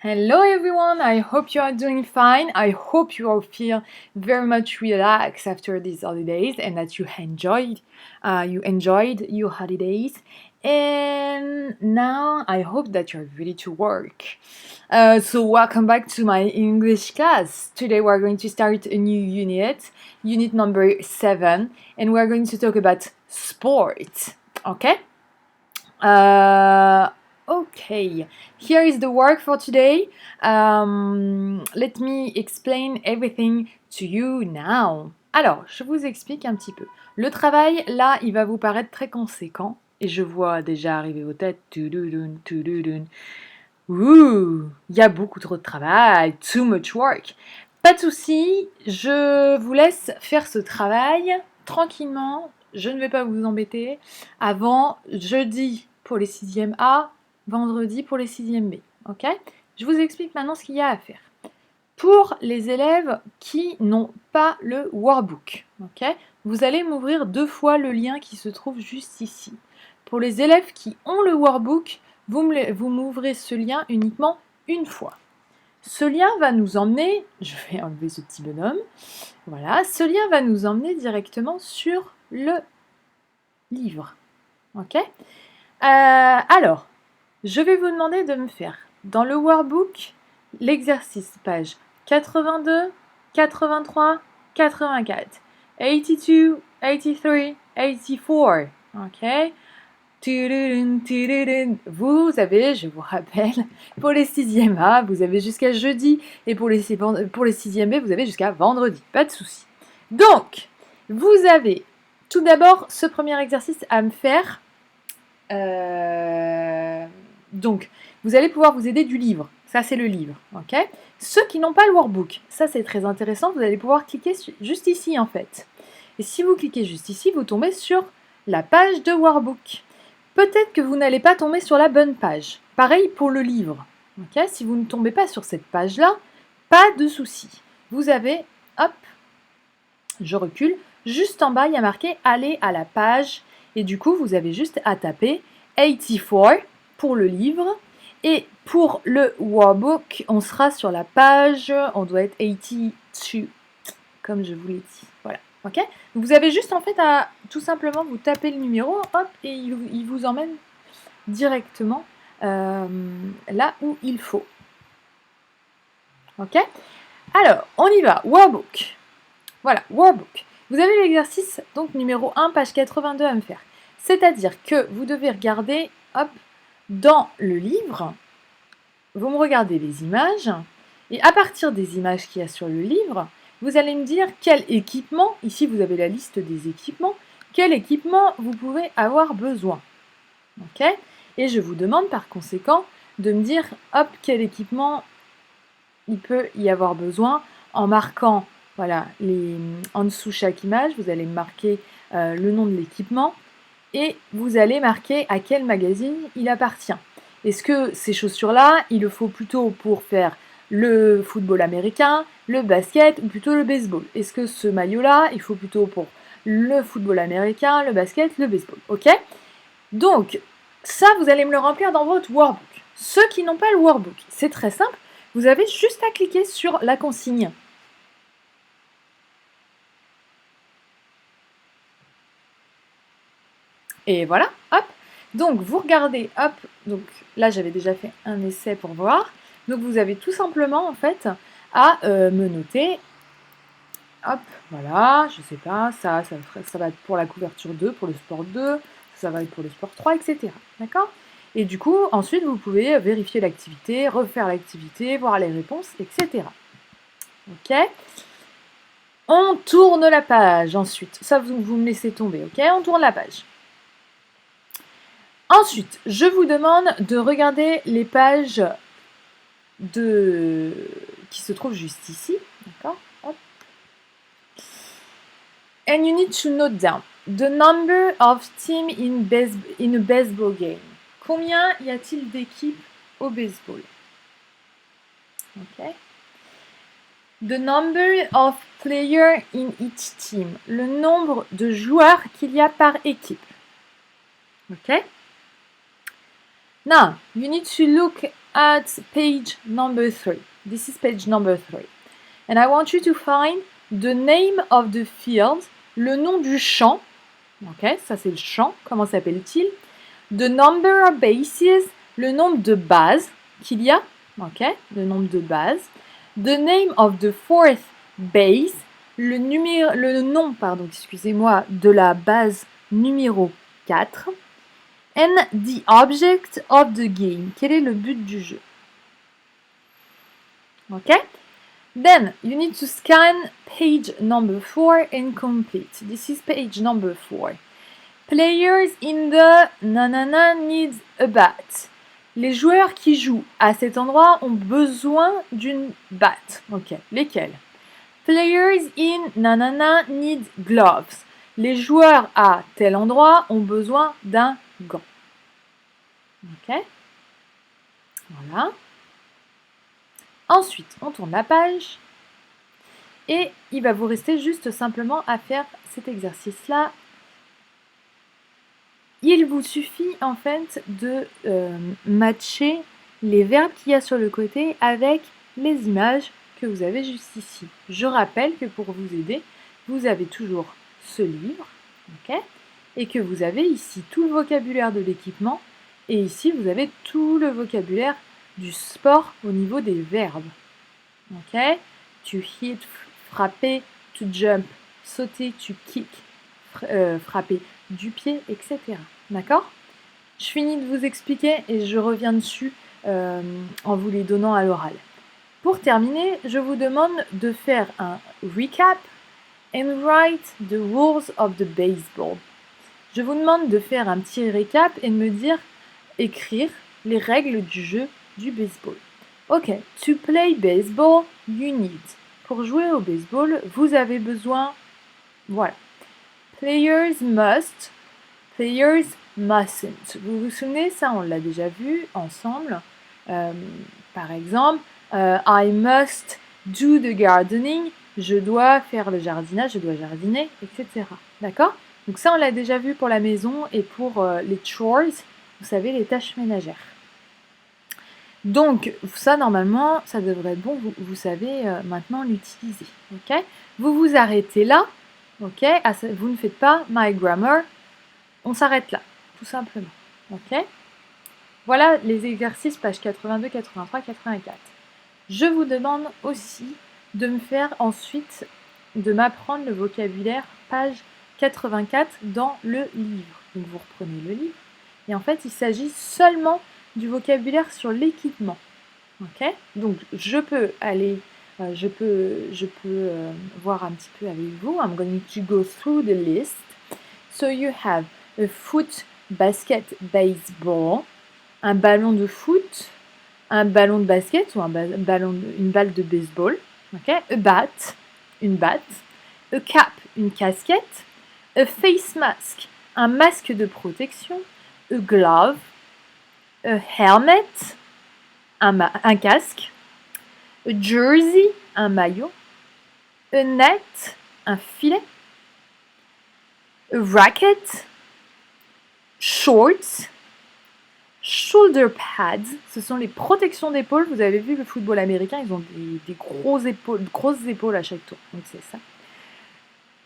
Hello everyone, I hope you are doing fine. I hope you all feel very much relaxed after these holidays and that you enjoyed your holidays. And now I hope that you're ready to work. So welcome back to my English class. Today we're going to start a new unit number 7, and we're going to talk about sport. Okay? Okay, here is the work for today. Let me explain everything to you now. Alors, je vous explique un petit peu. Le travail, là, il va vous paraître très conséquent. Et je vois déjà arriver vos têtes. Tududun, tududun. Ouh, il y a beaucoup trop de travail. Too much work. Pas de souci, je vous laisse faire ce travail tranquillement. Je ne vais pas vous embêter avant jeudi pour les 6e A, vendredi pour les 6e B. Ok? Je vous explique maintenant ce qu'il y a à faire. Pour les élèves qui n'ont pas le workbook, ok, vous allez m'ouvrir 2 fois le lien qui se trouve juste ici. Pour les élèves qui ont le workbook, vous m'ouvrez ce lien uniquement une fois. Ce lien va nous emmener, je vais enlever ce petit bonhomme, voilà, ce lien va nous emmener directement sur le livre. Ok? Alors, je vais vous demander de me faire dans le workbook l'exercice page 82, 83, 84, 82, 83, 84. Ok? Vous avez, je vous rappelle, pour les 6e A, vous avez jusqu'à jeudi, et pour les 6e B, vous avez jusqu'à vendredi. Pas de souci. Donc, vous avez tout d'abord ce premier exercice à me faire. Donc, vous allez pouvoir vous aider du livre. Ça, c'est le livre. Ok? Ceux qui n'ont pas le workbook, ça, c'est très intéressant. Vous allez pouvoir cliquer juste ici, en fait. Et si vous cliquez juste ici, vous tombez sur la page de workbook. Peut-être que vous n'allez pas tomber sur la bonne page. Pareil pour le livre. Okay? Si vous ne tombez pas sur cette page-là, pas de souci. Vous avez, hop, je recule, juste en bas, il y a marqué « Aller à la page ». Et du coup, vous avez juste à taper 84 pour le livre. Et pour le workbook, on sera sur la page, on doit être 82, comme je vous l'ai dit. Voilà. Ok? Vous avez juste en fait à tout simplement vous taper le numéro, hop, et il vous emmène directement là où il faut. Ok? Alors, on y va. Workbook. Voilà, workbook. Vous avez l'exercice donc numéro 1, page 82 à me faire. C'est-à-dire que vous devez regarder, hop, dans le livre, vous me regardez les images, et à partir des images qu'il y a sur le livre, vous allez me dire quel équipement, ici vous avez la liste des équipements, quel équipement vous pouvez avoir besoin. Ok? Et je vous demande par conséquent de me dire, hop, quel équipement il peut y avoir besoin en marquant, voilà, en dessous chaque image, vous allez marquer le nom de l'équipement et vous allez marquer à quel magazine il appartient. Est-ce que ces chaussures-là, il le faut plutôt pour faire le football américain, le basket ou plutôt le baseball? Est-ce que ce maillot-là, il faut plutôt pour le football américain, le basket, le baseball? Ok? Donc, ça, vous allez me le remplir dans votre workbook. Ceux qui n'ont pas le workbook, c'est très simple. Vous avez juste à cliquer sur la consigne. Et voilà, hop. Donc, vous regardez, hop. Donc, là, j'avais déjà fait un essai pour voir. Donc, vous avez tout simplement, en fait, à me noter. Hop, voilà, je sais pas, ça va être pour la couverture 2, pour le sport 2, ça va être pour le sport 3, etc. D'accord? Et du coup, ensuite, vous pouvez vérifier l'activité, refaire l'activité, voir les réponses, etc. Ok? On tourne la page ensuite. Ça, vous me laissez tomber, ok? On tourne la page. Ensuite, je vous demande de regarder les pages qui se trouvent juste ici. D'accord? Hop. And you need to note down the number of teams in a baseball game. Combien y a-t-il d'équipes au baseball? Ok. The number of players in each team. Le nombre de joueurs qu'il y a par équipe. Ok. Now, you need to look at page number 3. This is page number 3. And I want you to find the name of the field, le nom du champ. Ok, ça c'est le champ. Comment s'appelle-t-il? The number of bases, le nombre de bases qu'il y a. Ok, le nombre de bases. The name of the fourth base, le nom, excusez-moi, de la base numéro 4. And the object of the game. Quel est le but du jeu? Ok? Then you need to scan page number 4 and complete. This is page number 4. Players in the nanana needs a bat. Les joueurs qui jouent à cet endroit ont besoin d'une batte. Ok, lesquels? Players in nanana need gloves. Les joueurs à tel endroit ont besoin d'un gant. Ok, voilà. Ensuite, on tourne la page et il va vous rester juste simplement à faire cet exercice-là. Il vous suffit en fait de matcher les verbes qu'il y a sur le côté avec les images que vous avez juste ici. Je rappelle que pour vous aider, vous avez toujours ce livre, ok, et que vous avez ici tout le vocabulaire de l'équipement, et ici vous avez tout le vocabulaire du sport au niveau des verbes. Ok, to hit, frapper, to jump, sauter, to kick, frapper du pied, etc. D'accord? Je finis de vous expliquer et je reviens dessus en vous les donnant à l'oral. Pour terminer, je vous demande de faire un recap and write the rules of the baseball. Je vous demande de faire un petit récap et de me dire, écrire les règles du jeu du baseball. Ok, to play baseball, you need. Pour jouer au baseball, vous avez besoin, voilà. Players must, players mustn't. Vous vous souvenez, ça on l'a déjà vu ensemble. Par exemple, I must do the gardening. Je dois faire le jardinage, je dois jardiner, etc. D'accord? Donc ça on l'a déjà vu pour la maison et pour les chores, vous savez, les tâches ménagères. Donc ça normalement, ça devrait être bon, vous savez maintenant l'utiliser. Ok? Vous vous arrêtez là. Ok, vous ne faites pas my grammar, on s'arrête là, tout simplement. Ok, voilà les exercices pages 82, 83, 84. Je vous demande aussi de me faire ensuite, de m'apprendre le vocabulaire page 84 dans le livre. Donc vous reprenez le livre et en fait il s'agit seulement du vocabulaire sur l'équipement. Ok, donc je peux aller je peux voir un petit peu avec vous. I'm going to go through the list. So you have a foot, basket, baseball, un ballon de foot, un ballon de basket ou une balle de baseball. Okay? A bat, une batte. A cap, une casquette. A face mask, un masque de protection. A glove, a helmet, un casque. A jersey, un maillot. A net, un filet. A racket. Shorts. Shoulder pads, ce sont les protections d'épaule. Vous avez vu le football américain, ils ont des grosses épaules à chaque tour. Donc c'est ça.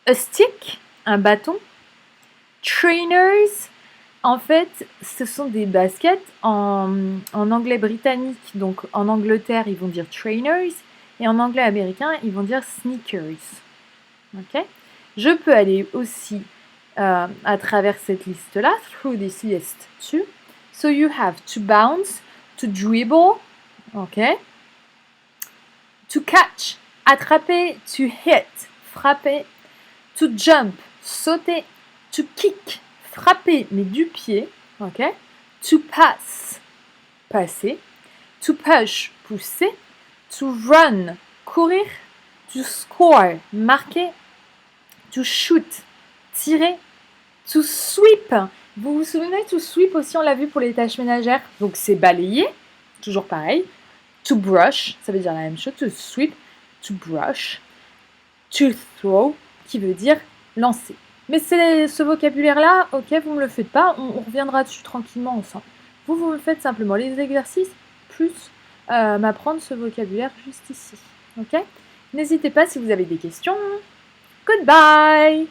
A stick, un bâton. Trainers, en fait, ce sont des baskets en anglais britannique. Donc en Angleterre, ils vont dire trainers. Et en anglais américain, ils vont dire sneakers. Ok? Je peux aller aussi à travers cette liste-là, through this list too. So you have to bounce, to dribble, okay? To catch, attraper, to hit, frapper, to jump, sauter, to kick, frapper, mais du pied, okay? To pass, passer, to push, pousser, to run, courir, to score, marquer, to shoot, tirer, to sweep. Vous vous souvenez, to sweep aussi, on l'a vu pour les tâches ménagères. Donc c'est balayer, toujours pareil. To brush, ça veut dire la même chose. To sweep, to brush. To throw, qui veut dire lancer. Mais c'est ce vocabulaire-là, ok, vous ne me le faites pas, on reviendra dessus tranquillement ensemble. Vous me faites simplement les exercices, plus m'apprendre ce vocabulaire juste ici. Ok? N'hésitez pas si vous avez des questions. Goodbye!